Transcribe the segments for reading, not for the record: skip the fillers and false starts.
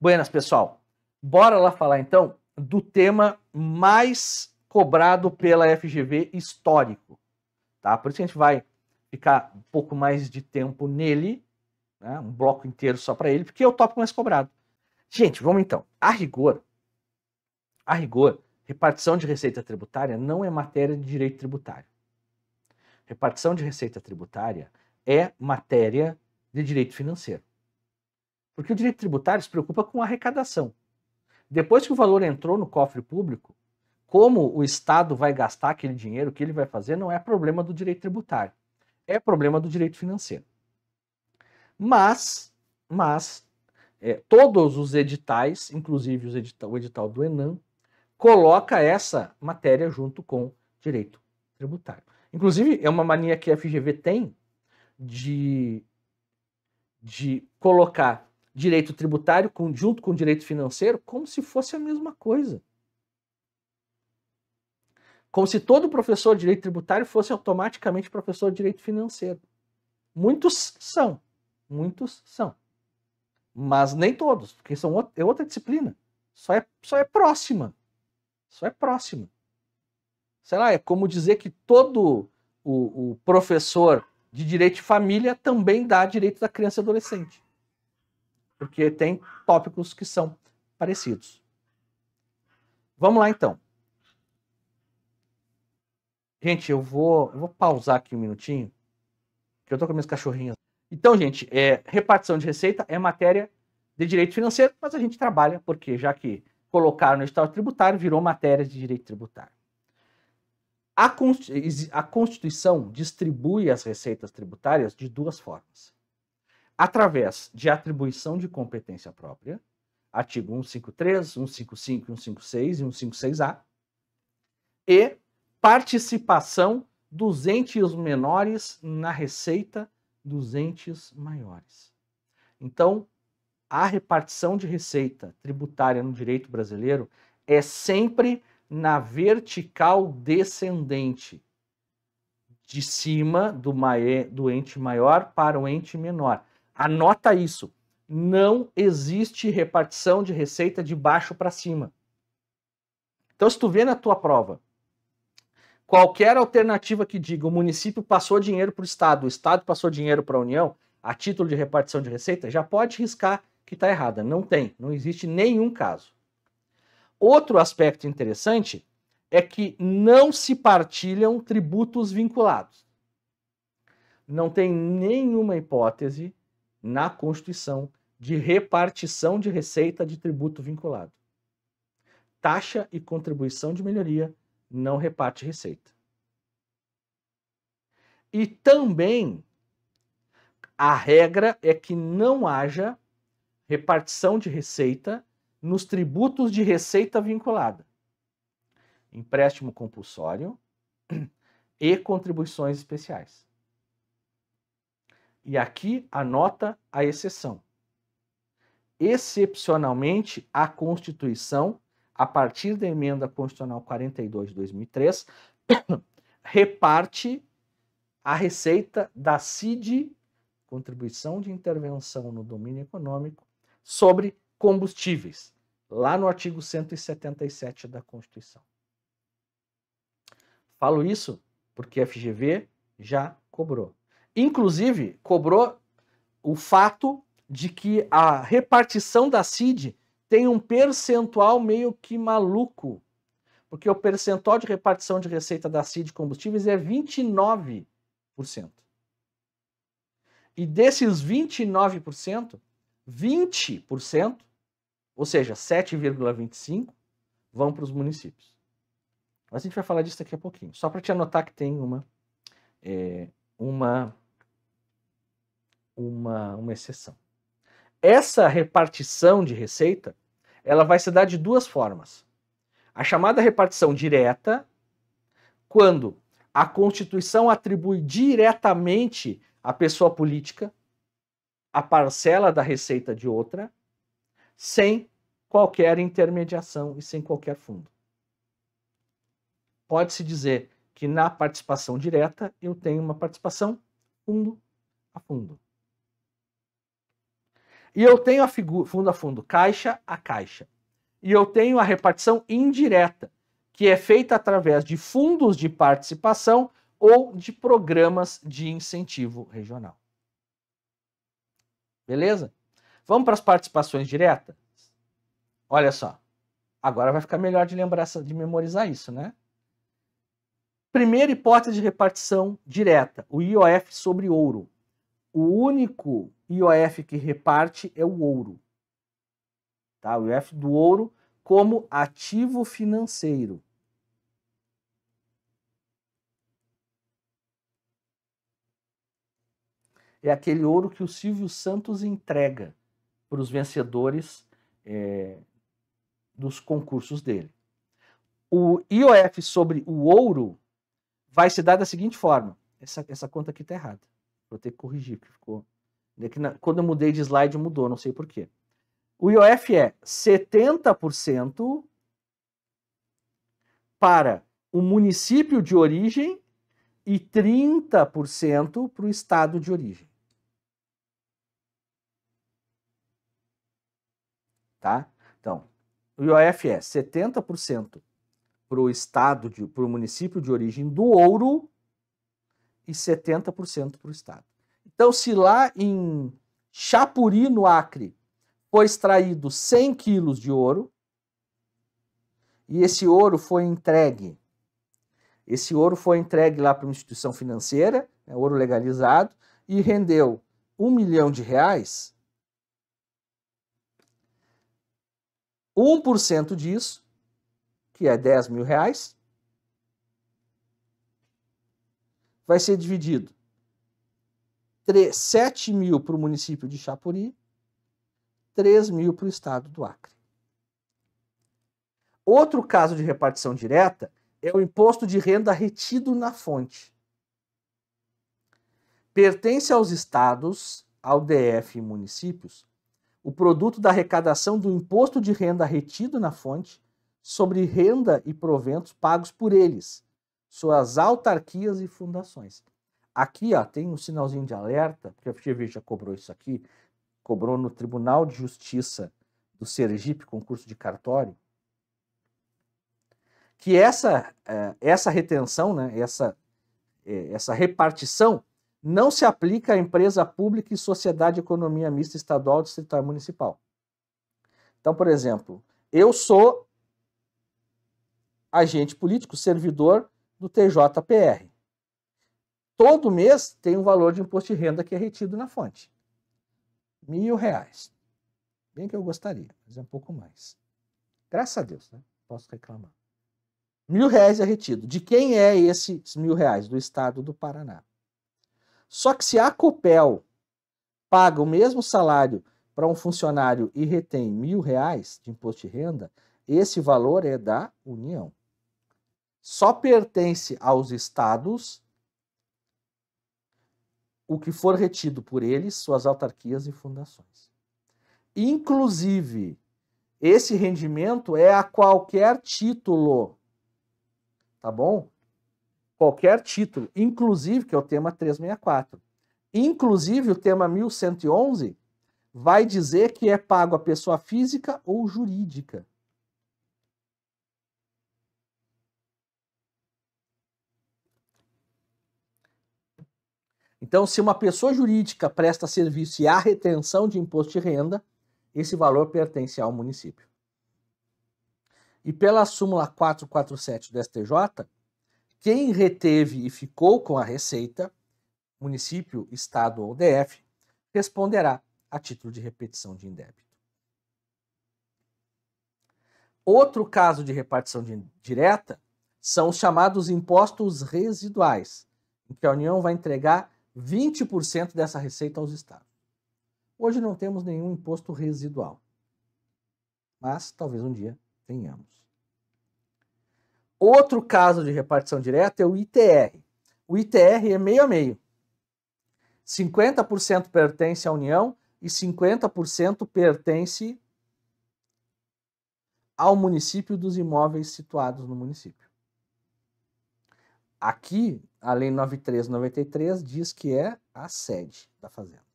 Buenas, pessoal. Bora lá falar, então, do tema mais cobrado pela FGV histórico. Tá? Por isso que a gente vai ficar um pouco mais de tempo nele, né? Um bloco inteiro só para ele, porque é o tópico mais cobrado. Gente, vamos então. A rigor, repartição de receita tributária não é matéria de direito tributário. Repartição de receita tributária é matéria de direito financeiro. Porque o direito tributário se preocupa com a arrecadação. Depois que o valor entrou no cofre público, como o Estado vai gastar aquele dinheiro, o que ele vai fazer, não é problema do direito tributário. É problema do direito financeiro. Mas todos os editais, inclusive o edital do ENAM, coloca essa matéria junto com direito tributário. Inclusive, é uma mania que a FGV tem de colocar direito tributário junto com direito financeiro como se fosse a mesma coisa. Como se todo professor de direito tributário fosse automaticamente professor de direito financeiro. Muitos são. Mas nem todos, porque é outra disciplina. Só é próxima. Sei lá, é como dizer que todo o professor de direito de família também dá direito da criança e adolescente. Porque tem tópicos que são parecidos. Vamos lá, então. Gente, eu vou pausar aqui um minutinho, que eu tô com minhas cachorrinhas. Então, gente, repartição de receita é matéria de direito financeiro, mas a gente trabalha porque, já que colocaram no estado tributário, virou matéria de direito tributário. A Constituição distribui as receitas tributárias de duas formas. Através de atribuição de competência própria, artigo 153, 155, 156 e 156A, e participação dos entes menores na receita dos entes maiores. Então, a repartição de receita tributária no direito brasileiro é sempre na vertical descendente, de cima do ente maior para o ente menor. Anota isso. Não existe repartição de receita de baixo para cima. Então, se tu vê na tua prova qualquer alternativa que diga o município passou dinheiro para o Estado passou dinheiro para a União, a título de repartição de receita, já pode riscar que está errada. Não existe nenhum caso. Outro aspecto interessante é que não se partilham tributos vinculados. Não tem nenhuma hipótese na Constituição de repartição de receita de tributo vinculado. Taxa e contribuição de melhoria não reparte receita. E também a regra é que não haja repartição de receita nos tributos de receita vinculada. Empréstimo compulsório e contribuições especiais. E aqui anota a exceção. Excepcionalmente, a Constituição, a partir da Emenda Constitucional 42 de 2003, reparte a receita da CID, Contribuição de Intervenção no Domínio Econômico, sobre combustíveis, lá no artigo 177 da Constituição. Falo isso porque a FGV já cobrou. Inclusive, cobrou o fato de que a repartição da CID tem um percentual meio que maluco, porque o percentual de repartição de receita da CID combustíveis é 29%. E desses 29%, 20%, ou seja, 7,25%, vão para os municípios. Mas a gente vai falar disso daqui a pouquinho. Só para te anotar que tem uma exceção. Essa repartição de receita, ela vai se dar de duas formas. A chamada repartição direta, quando a Constituição atribui diretamente à pessoa política a parcela da receita de outra, sem qualquer intermediação e sem qualquer fundo. Pode-se dizer que na participação direta eu tenho uma participação fundo a fundo. E eu tenho a figura fundo a fundo, caixa a caixa. E eu tenho a repartição indireta, que é feita através de fundos de participação ou de programas de incentivo regional. Beleza? Vamos para as participações diretas? Olha só. Agora vai ficar melhor de lembrar, de memorizar isso, né? Primeira hipótese de repartição direta, o IOF sobre ouro. O único IOF que reparte é o ouro. Tá? O IOF do ouro como ativo financeiro. É aquele ouro que o Silvio Santos entrega para os vencedores dos concursos dele. O IOF sobre o ouro vai se dar da seguinte forma. Essa conta aqui está errada. Vou ter que corrigir, porque ficou... Quando eu mudei de slide, mudou, não sei porquê. O IOF é 70% para o município de origem e 30% para o estado de origem. Tá? Então, o IOF é 70% para o município de origem do ouro e 70% para o estado. Então, se lá em Chapuri, no Acre, foi extraído 100 quilos de ouro, e esse ouro foi entregue lá para uma instituição financeira, ouro legalizado, e rendeu R$1 milhão, 1% disso, que é R$10 mil, vai ser dividido 7 mil para o município de Chapuri, 3 mil para o estado do Acre. Outro caso de repartição direta é o imposto de renda retido na fonte. Pertence aos estados, ao DF e municípios, o produto da arrecadação do imposto de renda retido na fonte sobre renda e proventos pagos por eles, suas autarquias e fundações. Aqui tem um sinalzinho de alerta, porque a FGV já cobrou isso aqui, cobrou no Tribunal de Justiça do Sergipe, concurso de cartório, que essa retenção, né, essa repartição, não se aplica à empresa pública e sociedade de economia mista estadual, distrital e municipal. Então, por exemplo, eu sou agente político, servidor do TJPR. Todo mês tem um valor de imposto de renda que é retido na fonte. R$1.000. Bem que eu gostaria, mas é um pouco mais. Graças a Deus, né? Posso reclamar. R$1.000 é retido. De quem é esses R$1.000? Do estado do Paraná. Só que se a Copel paga o mesmo salário para um funcionário e retém R$1.000 de imposto de renda, esse valor é da União. Só pertence aos estados o que for retido por eles, suas autarquias e fundações. Inclusive, esse rendimento é a qualquer título, tá bom? Qualquer título, inclusive, que é o tema 364. Inclusive, o tema 1111 vai dizer que é pago a pessoa física ou jurídica. Então, se uma pessoa jurídica presta serviço e há retenção de imposto de renda, esse valor pertence ao município. E pela súmula 447 do STJ, quem reteve e ficou com a receita, município, estado ou DF, responderá a título de repetição de indébito. Outro caso de repartição direta são os chamados impostos residuais, em que a União vai entregar 20% dessa receita aos estados. Hoje não temos nenhum imposto residual, mas talvez um dia tenhamos. Outro caso de repartição direta é o ITR. O ITR é meio a meio. 50% pertence à União e 50% pertence ao município dos imóveis situados no município. Aqui, a Lei 93/93 diz que é a sede da fazenda.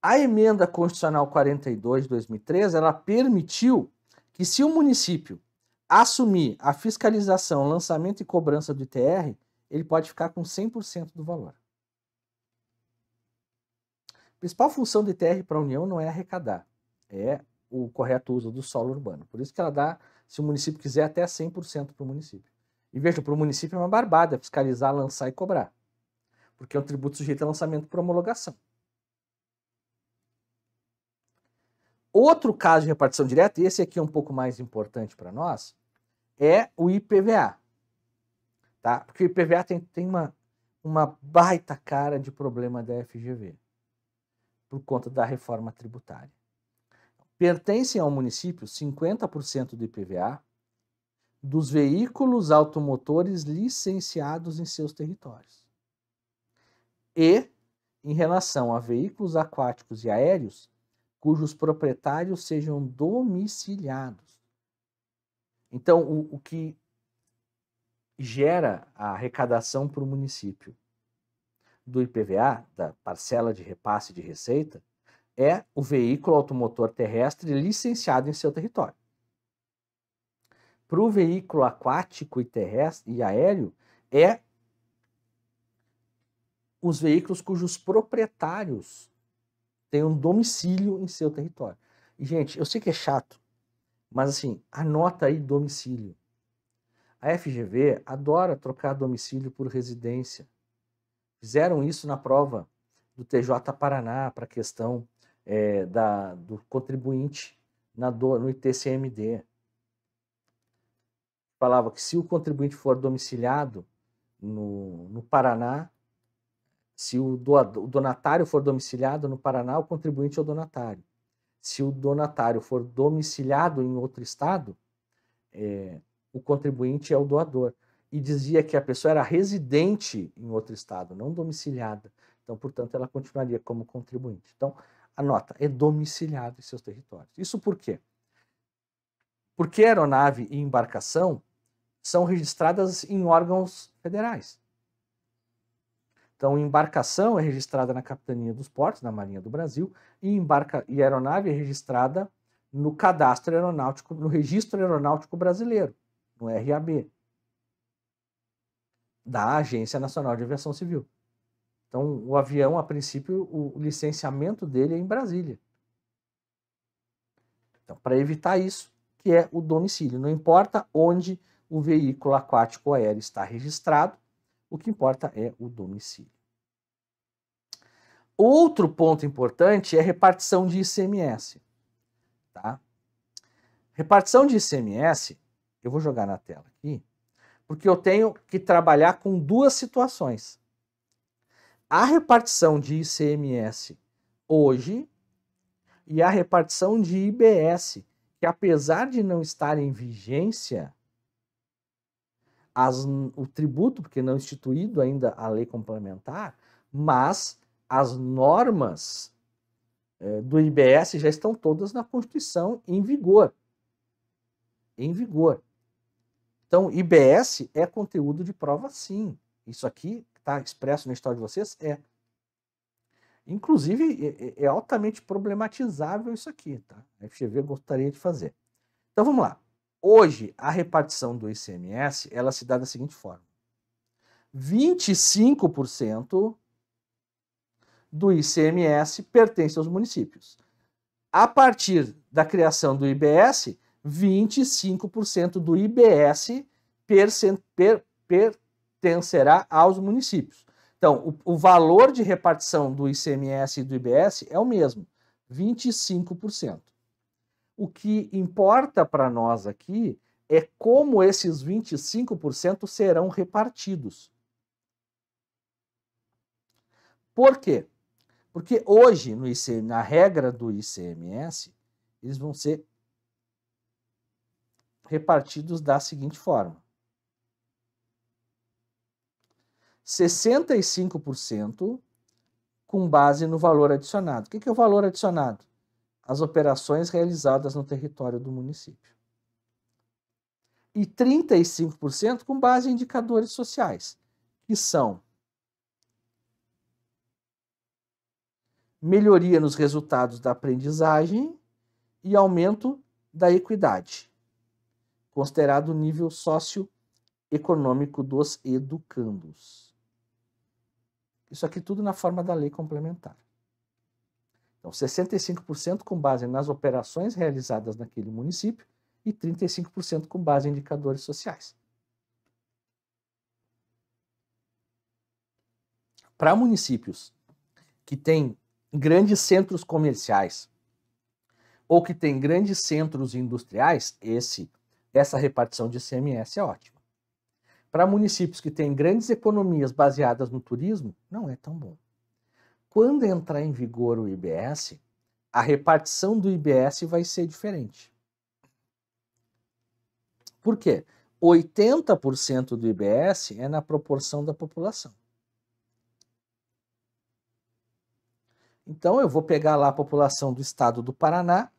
A emenda constitucional 42 de 2013, ela permitiu que, se o município assumir a fiscalização, lançamento e cobrança do ITR, ele pode ficar com 100% do valor. A principal função do ITR para a União não é arrecadar, é o correto uso do solo urbano. Por isso que ela dá, se o município quiser, até 100% para o município. E veja, para o município é uma barbada fiscalizar, lançar e cobrar, porque é um tributo sujeito a lançamento por homologação. Outro caso de repartição direta, e esse aqui é um pouco mais importante para nós, é o IPVA. Tá? Porque o IPVA tem uma baita cara de problema da FGV, por conta da reforma tributária. Pertencem ao município 50% do IPVA dos veículos automotores licenciados em seus territórios. E, em relação a veículos aquáticos e aéreos, cujos proprietários sejam domiciliados. Então, o que gera a arrecadação para o município do IPVA, da parcela de repasse de receita, é o veículo automotor terrestre licenciado em seu território. Para o veículo aquático e terrestre e aéreo, é os veículos cujos proprietários têm um domicílio em seu território. E, gente, eu sei que é chato, mas assim, anota aí domicílio. A FGV adora trocar domicílio por residência. Fizeram isso na prova do TJ Paraná para a questão do contribuinte no ITCMD. Falava que se o contribuinte for domiciliado no Paraná, se o donatário for domiciliado no Paraná, o contribuinte é o donatário. Se o donatário for domiciliado em outro estado, o contribuinte é o doador. E dizia que a pessoa era residente em outro estado, não domiciliada. Então, portanto, ela continuaria como contribuinte. Então, anota, é domiciliado em seus territórios. Isso por quê? Porque aeronave e embarcação são registradas em órgãos federais. Então, embarcação é registrada na Capitania dos Portos, na Marinha do Brasil, e aeronave é registrada no cadastro aeronáutico, no Registro Aeronáutico Brasileiro, no RAB, da Agência Nacional de Aviação Civil. Então, o avião, a princípio, o licenciamento dele é em Brasília. Então, para evitar isso, que é o domicílio. Não importa onde o veículo aquático ou aéreo está registrado, o que importa é o domicílio. Outro ponto importante é a repartição de ICMS. Tá? Repartição de ICMS, eu vou jogar na tela aqui, porque eu tenho que trabalhar com duas situações. A repartição de ICMS hoje e a repartição de IBS, que apesar de não estar em vigência, o tributo, porque não instituído ainda a lei complementar, mas as normas do IBS já estão todas na Constituição em vigor. Em vigor. Então, IBS é conteúdo de prova, sim. Isso aqui está expresso na história de vocês? É. Inclusive, é altamente problematizável isso aqui, tá? A FGV gostaria de fazer. Então, vamos lá. Hoje, a repartição do ICMS, ela se dá da seguinte forma. 25% do ICMS pertence aos municípios. A partir da criação do IBS, 25% do IBS pertencerá aos municípios. Então, o valor de repartição do ICMS e do IBS é o mesmo, 25%. O que importa para nós aqui é como esses 25% serão repartidos. Por quê? Porque hoje, na regra do ICMS, eles vão ser repartidos da seguinte forma. 65% com base no valor adicionado. O que é o valor adicionado? As operações realizadas no território do município. E 35% com base em indicadores sociais, que são melhoria nos resultados da aprendizagem e aumento da equidade, considerado o nível socioeconômico dos educandos. Isso aqui tudo na forma da lei complementar. Então, 65% com base nas operações realizadas naquele município e 35% com base em indicadores sociais. Para municípios que têm grandes centros comerciais ou que têm grandes centros industriais, essa repartição de ICMS é ótima. Para municípios que têm grandes economias baseadas no turismo, não é tão bom. Quando entrar em vigor o IBS, a repartição do IBS vai ser diferente. Por quê? 80% do IBS é na proporção da população. Então, eu vou pegar lá a população do estado do Paraná,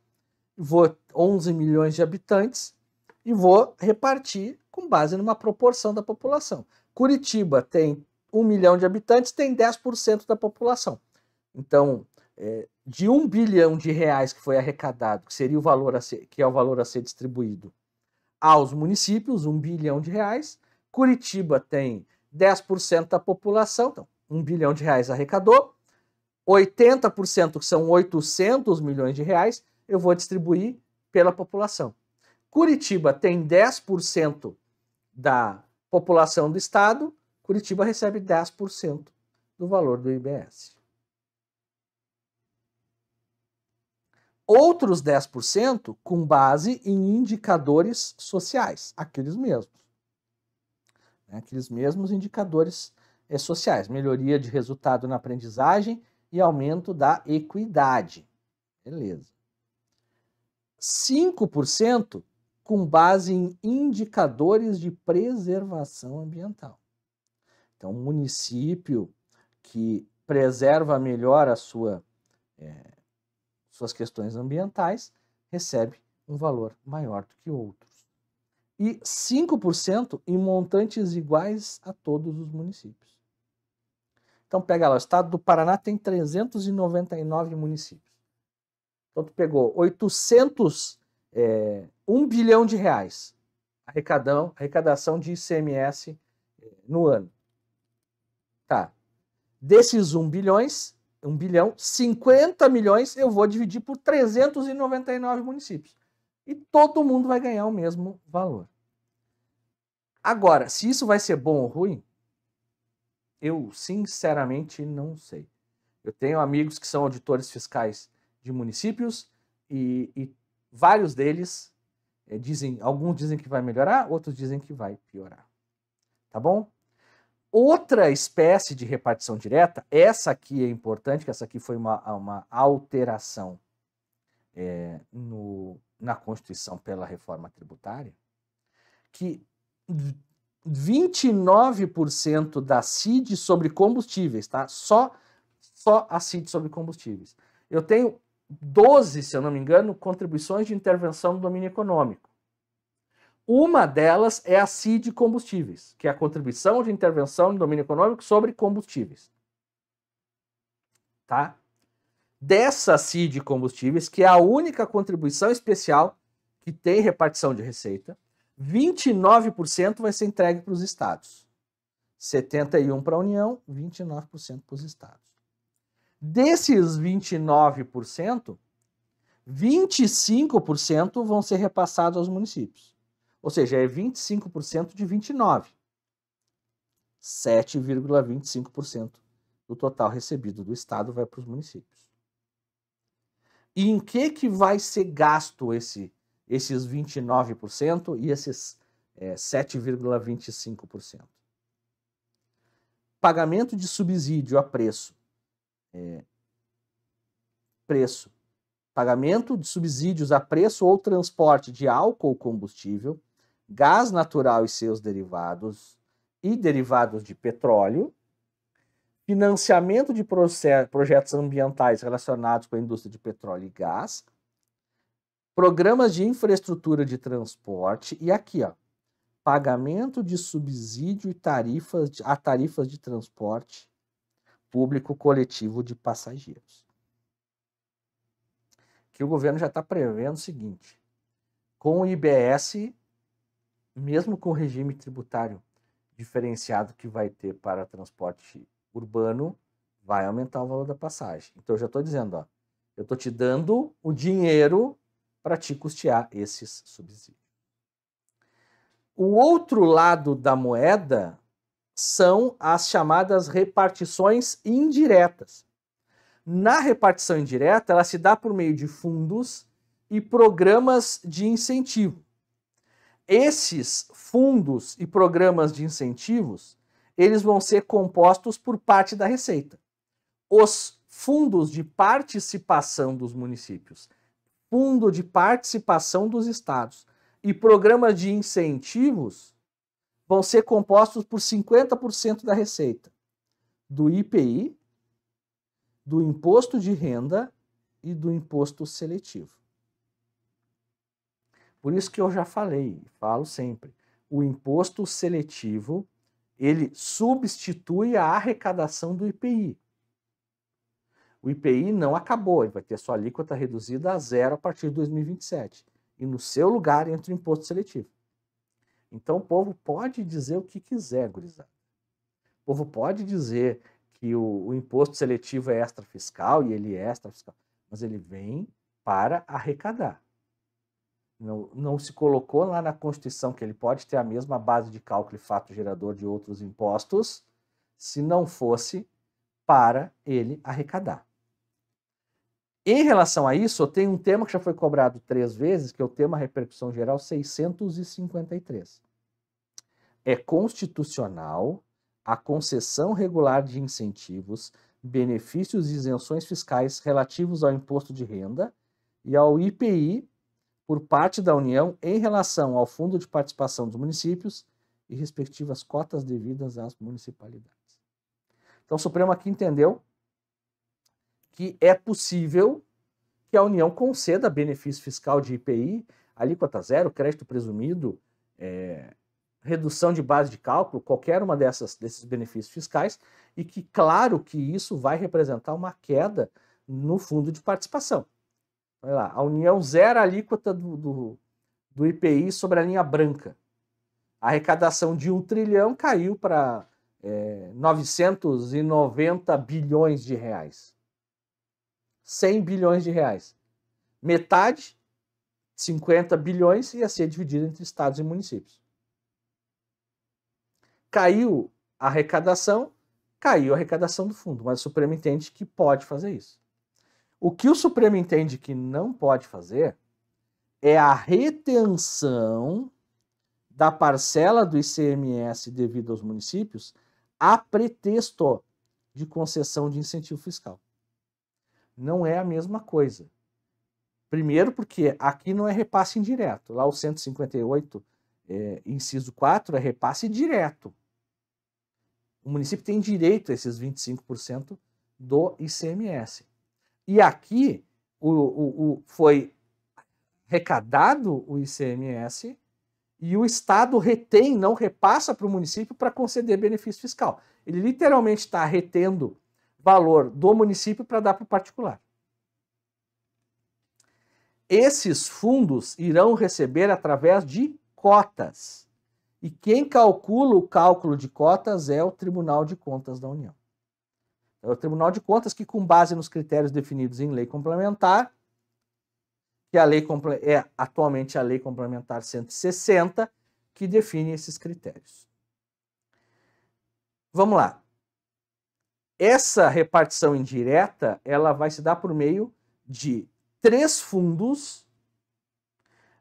vou 11 milhões de habitantes e vou repartir com base numa proporção da população. Curitiba tem 1 milhão de habitantes, tem 10% da população. Então, de 1 bilhão de reais que foi arrecadado, que seria o valor que é o valor a ser distribuído aos municípios, 1 bilhão de reais, Curitiba tem 10% da população, então 1 bilhão de reais arrecadou, 80%, que são 800 milhões de reais, eu vou distribuir pela população. Curitiba tem 10% da população do estado, Curitiba recebe 10% do valor do IBS. Outros 10% com base em indicadores sociais, aqueles mesmos. Aqueles mesmos indicadores sociais, melhoria de resultado na aprendizagem e aumento da equidade. Beleza. 5% com base em indicadores de preservação ambiental. Então, um município que preserva melhor suas questões ambientais recebe um valor maior do que outros. E 5% em montantes iguais a todos os municípios. Então, pega lá, o estado do Paraná tem 399 municípios. Então, tu pegou 1 bilhão de reais, arrecadação de ICMS no ano. Tá. Desses 1 bilhão, 50 milhões eu vou dividir por 399 municípios. E todo mundo vai ganhar o mesmo valor. Agora, se isso vai ser bom ou ruim, eu sinceramente não sei. Eu tenho amigos que são auditores fiscais de municípios e vários deles alguns dizem que vai melhorar, outros dizem que vai piorar. Tá bom? Outra espécie de repartição direta, essa aqui é importante, que essa aqui foi uma alteração na Constituição pela reforma tributária, que 29% da CID sobre combustíveis, tá? Só a CID sobre combustíveis. Eu tenho 12, se eu não me engano, contribuições de intervenção no domínio econômico. Uma delas é a CID combustíveis, que é a contribuição de intervenção no domínio econômico sobre combustíveis. Tá? Dessa CID combustíveis, que é a única contribuição especial que tem repartição de receita, 29% vai ser entregue para os estados. 71% para a União, 29% para os estados. Desses 29%, 25% vão ser repassados aos municípios. Ou seja, é 25% de 29%. 7,25% do total recebido do estado vai para os municípios. E em que vai ser gasto esses 29% e esses 7,25%? Pagamento de subsídio a preço. Pagamento de subsídios a preço ou transporte de álcool ou combustível, gás natural e seus derivados e derivados de petróleo, financiamento de projetos ambientais relacionados com a indústria de petróleo e gás, programas de infraestrutura de transporte e aqui, ó, pagamento de subsídio e tarifas de transporte público coletivo de passageiros. Aqui o governo já está prevendo o seguinte: com o IBS, mesmo com o regime tributário diferenciado que vai ter para transporte urbano, vai aumentar o valor da passagem. Então eu já estou dizendo, ó, eu estou te dando o dinheiro para te custear esses subsídios. O outro lado da moeda são as chamadas repartições indiretas. Na repartição indireta, ela se dá por meio de fundos e programas de incentivo. Esses fundos e programas de incentivos, eles vão ser compostos por parte da Receita. Os fundos de participação dos municípios, fundo de participação dos estados e programas de incentivos vão ser compostos por 50% da receita do IPI, do imposto de renda e do imposto seletivo. Por isso que eu já falei, falo sempre, o imposto seletivo, ele substitui a arrecadação do IPI. O IPI não acabou, ele vai ter sua alíquota reduzida a zero a partir de 2027. E no seu lugar entra o imposto seletivo. Então o povo pode dizer o que quiser, gurizada. O povo pode dizer que o imposto seletivo é extrafiscal, e ele é extrafiscal, mas ele vem para arrecadar. Não se colocou lá na Constituição que ele pode ter a mesma base de cálculo e fato gerador de outros impostos, se não fosse para ele arrecadar. Em relação a isso, eu tenho um tema que já foi cobrado 3 vezes, que é o tema repercussão geral 653. É constitucional a concessão regular de incentivos, benefícios e isenções fiscais relativos ao imposto de renda e ao IPI por parte da União em relação ao Fundo de Participação dos Municípios e respectivas cotas devidas às municipalidades. Então o Supremo aqui entendeu que é possível que a União conceda benefício fiscal de IPI, alíquota zero, crédito presumido, redução de base de cálculo, qualquer uma desses benefícios fiscais, e que, claro, que isso vai representar uma queda no fundo de participação. Olha lá, a União zera a alíquota do IPI sobre a linha branca. A arrecadação de 1 trilhão caiu para 990 bilhões de reais. 100 bilhões de reais. Metade, 50 bilhões, ia ser dividida entre estados e municípios. Caiu a arrecadação do fundo, mas o Supremo entende que pode fazer isso. O que o Supremo entende que não pode fazer é a retenção da parcela do ICMS devido aos municípios a pretexto de concessão de incentivo fiscal. Não é a mesma coisa. Primeiro porque aqui não é repasse indireto. Lá o 158, inciso 4, é repasse direto. O município tem direito a esses 25% do ICMS. E aqui foi arrecadado o ICMS e o Estado retém, não repassa para o município para conceder benefício fiscal. Ele literalmente está retendo valor do município para dar para o particular. Esses fundos irão receber através de cotas. E quem calcula o cálculo de cotas é o Tribunal de Contas da União. É o Tribunal de Contas que, com base nos critérios definidos em lei complementar, que é atualmente a Lei Complementar 160, que define esses critérios. Vamos lá. Essa repartição indireta, ela vai se dar por meio de 3 fundos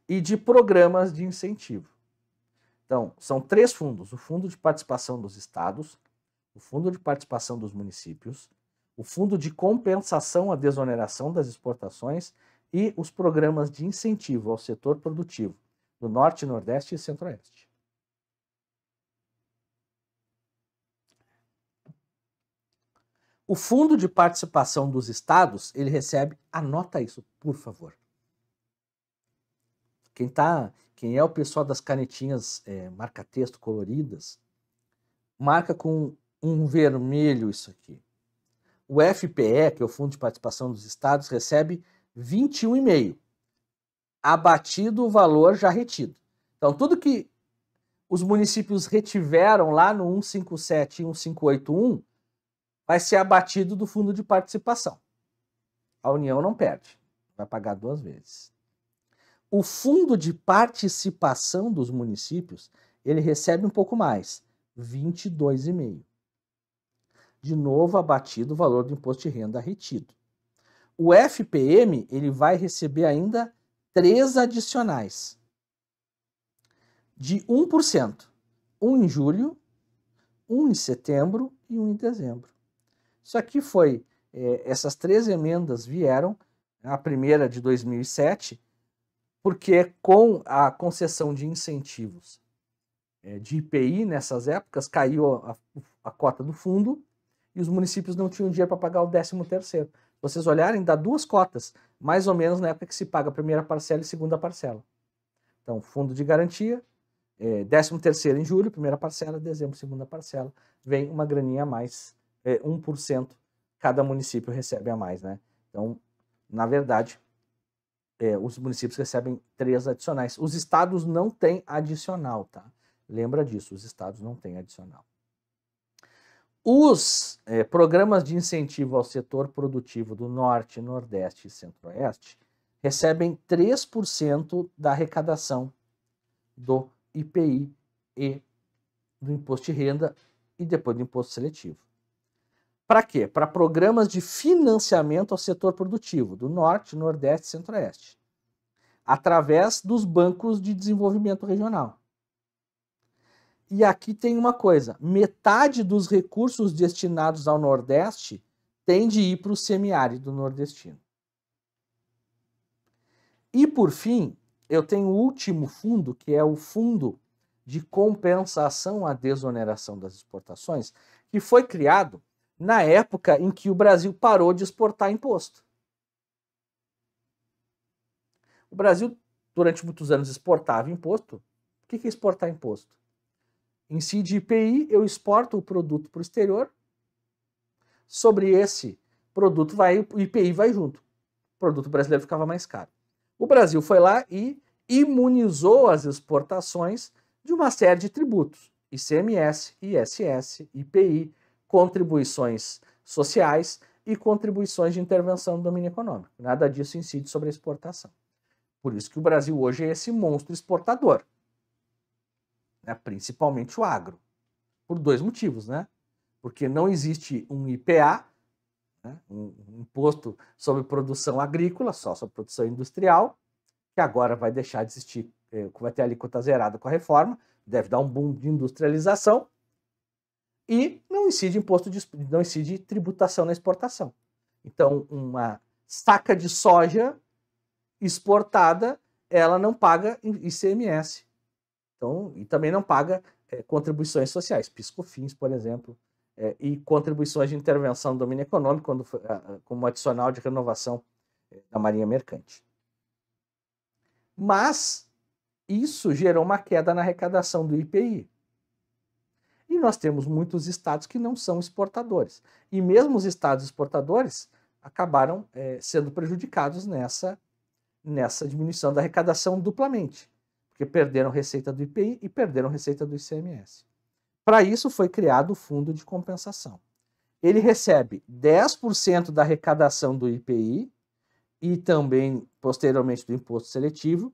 e de programas de incentivo. Então, são 3 fundos: o Fundo de Participação dos Estados, o Fundo de Participação dos Municípios, o Fundo de Compensação à Desoneração das Exportações e os programas de incentivo ao setor produtivo do Norte, Nordeste e Centro-Oeste. O Fundo de Participação dos Estados, ele recebe, anota isso, por favor. Quem é o pessoal das canetinhas marca-texto coloridas, marca com um vermelho isso aqui. O FPE, que é o Fundo de Participação dos Estados, recebe 21,5. Abatido o valor já retido. Então, tudo que os municípios retiveram lá no 157 e 1581 vai ser abatido do fundo de participação. A União não perde, vai pagar 2 vezes. O fundo de participação dos municípios, ele recebe um pouco mais, 22,5. De novo, abatido o valor do imposto de renda retido. O FPM, ele vai receber ainda 3 adicionais, de 1%. Um em julho, um em setembro e um em dezembro. Isso aqui foi, essas 3 emendas vieram, a primeira de 2007, porque com a concessão de incentivos de IPI nessas épocas, caiu a cota do fundo e os municípios não tinham dinheiro para pagar o 13º. Vocês olharem, dá 2 cotas, mais ou menos na época que se paga a primeira parcela e segunda parcela. Então, fundo de garantia, 13º em julho, primeira parcela, dezembro, segunda parcela, vem uma graninha a mais, 1% cada município recebe a mais, né? Então, na verdade, os municípios recebem 3 adicionais. Os estados não têm adicional, tá? Lembra disso, os estados não têm adicional. Os programas de incentivo ao setor produtivo do Norte, Nordeste e Centro-Oeste recebem 3% da arrecadação do IPI e do imposto de renda e depois do imposto seletivo. Para quê? Para programas de financiamento ao setor produtivo do Norte, Nordeste e Centro-Oeste, através dos bancos de desenvolvimento regional. E aqui tem uma coisa, metade dos recursos destinados ao Nordeste tem de ir para o semiárido nordestino. E por fim, eu tenho o último fundo, que é o Fundo de Compensação à Desoneração das Exportações, que foi criado na época em que o Brasil parou de exportar imposto. O Brasil, durante muitos anos, exportava imposto. O que é exportar imposto? Incide IPI, eu exporto o produto para o exterior. Sobre esse produto, o IPI vai junto. O produto brasileiro ficava mais caro. O Brasil foi lá e imunizou as exportações de uma série de tributos. ICMS, ISS, IPI, contribuições sociais e contribuições de intervenção no domínio econômico. Nada disso incide sobre a exportação. Por isso que o Brasil hoje é esse monstro exportador. Principalmente o agro, por 2 motivos, né? Porque não existe um IPA, né? Um imposto sobre produção agrícola, só sobre produção industrial, que agora vai deixar de existir, vai ter a alíquota zerada com a reforma, deve dar um boom de industrialização, e não incide não incide tributação na exportação. Então, uma saca de soja exportada, ela não paga ICMS. Então, e também não paga contribuições sociais, PIS/COFINS, por exemplo, e contribuições de intervenção no domínio econômico, como adicional de renovação da Marinha Mercante. Mas isso gerou uma queda na arrecadação do IPI. E nós temos muitos estados que não são exportadores. E mesmo os estados exportadores acabaram sendo prejudicados nessa diminuição da arrecadação duplamente, porque perderam receita do IPI e perderam receita do ICMS. Para isso foi criado o Fundo de Compensação. Ele recebe 10% da arrecadação do IPI e também, posteriormente, do imposto seletivo,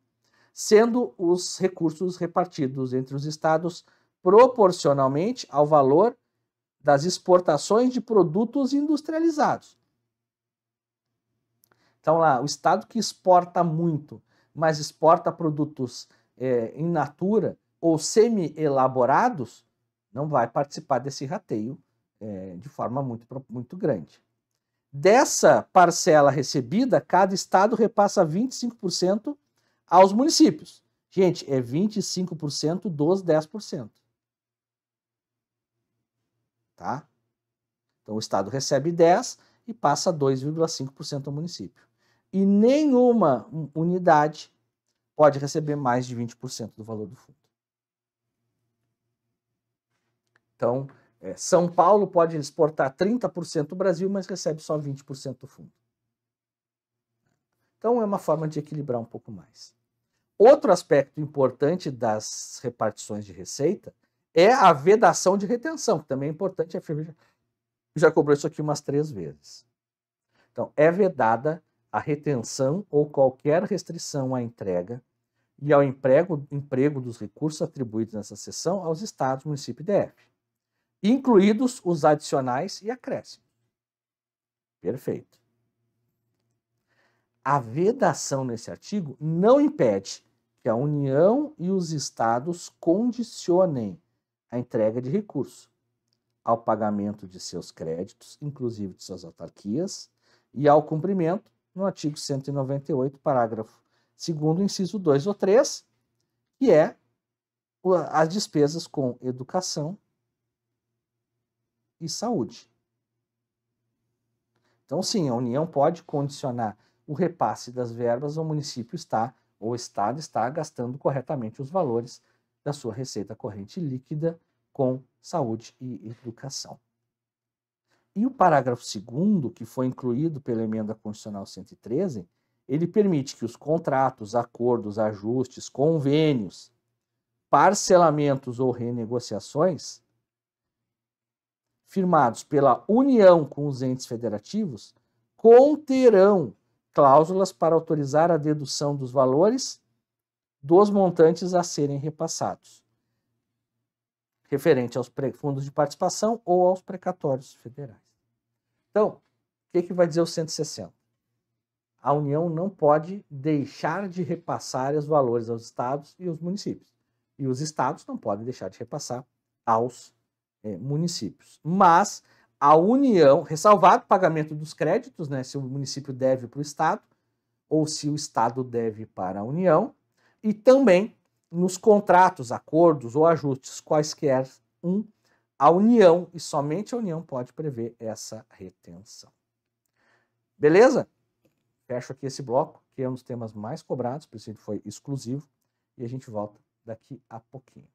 sendo os recursos repartidos entre os estados proporcionalmente ao valor das exportações de produtos industrializados. Então, lá, o estado que exporta muito, mas exporta produtos in natura ou semi-elaborados, não vai participar desse rateio de forma muito grande. Dessa parcela recebida, cada estado repassa 25% aos municípios. Gente, é 25% dos 10%. Tá? Então, o estado recebe 10% e passa 2,5% ao município. E nenhuma unidade pode receber mais de 20% do valor do fundo. Então, São Paulo pode exportar 30% do Brasil, mas recebe só 20% do fundo. Então, é uma forma de equilibrar um pouco mais. Outro aspecto importante das repartições de receita é a vedação de retenção, que também é importante. A FGV já cobrou isso aqui umas 3 vezes. Então, é vedada a retenção ou qualquer restrição à entrega e ao emprego dos recursos atribuídos nessa seção aos estados, município e DF, incluídos os adicionais e acréscimos. Perfeito. A vedação nesse artigo não impede que a União e os estados condicionem a entrega de recursos ao pagamento de seus créditos, inclusive de suas autarquias, e ao cumprimento, no artigo 198, parágrafo 2º, inciso 2 ou 3, que é as despesas com educação e saúde. Então, sim, a União pode condicionar o repasse das verbas ao município ou o Estado está gastando corretamente os valores da sua receita corrente líquida com saúde e educação. E o parágrafo 2º, que foi incluído pela Emenda Constitucional 113, ele permite que os contratos, acordos, ajustes, convênios, parcelamentos ou renegociações firmados pela União com os entes federativos conterão cláusulas para autorizar a dedução dos valores dos montantes a serem repassados, referente aos fundos de participação ou aos precatórios federais. Então, o que vai dizer o 160? A União não pode deixar de repassar os valores aos estados e aos municípios. E os estados não podem deixar de repassar aos municípios. Mas a União, ressalvado o pagamento dos créditos, né, se o município deve para o estado, ou se o estado deve para a União, e também nos contratos, acordos ou ajustes quaisquer a União, e somente a União pode prever essa retenção. Beleza? Fecho aqui esse bloco, que é um dos temas mais cobrados, por isso ele foi exclusivo, e a gente volta daqui a pouquinho.